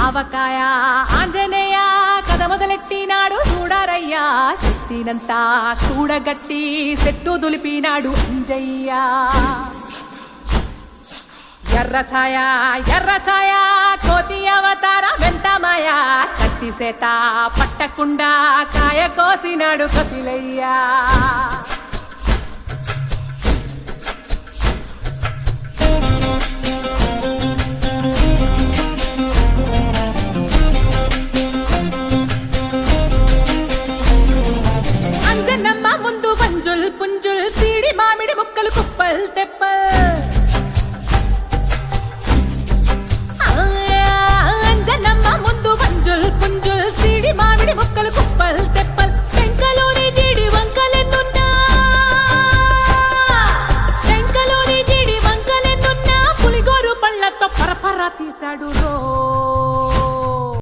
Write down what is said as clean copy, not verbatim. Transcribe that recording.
ఆవకాయ ఆంజనేయ కథ మొదలెట్టినాడు చూడారయ్యా శక్తినంతా చూడగట్టి చెట్టు దులిపినాడు అంజయ్య ఎర్ర ఛాయ కోతి అవతార వెంటమాయ కత్తి సేత పట్టకుండా కాయ కోసినాడు కపిలయ్యా అంజనమ్మ ముందు పంజుల్ పుంజుల్ సీడి మామిడి ముక్కలు కుప్పల్ తెప్పల్ అంజనమ్మ ముందు పంజుల్ పుంజుల్ సీడి మామిడి ముక్కలు కుప్పల్ తెప్పల్ టెంకలోని జీడి వంకలెన్నున్నా పులిగోరు పళ్ళతో పరపర తీశాడు రో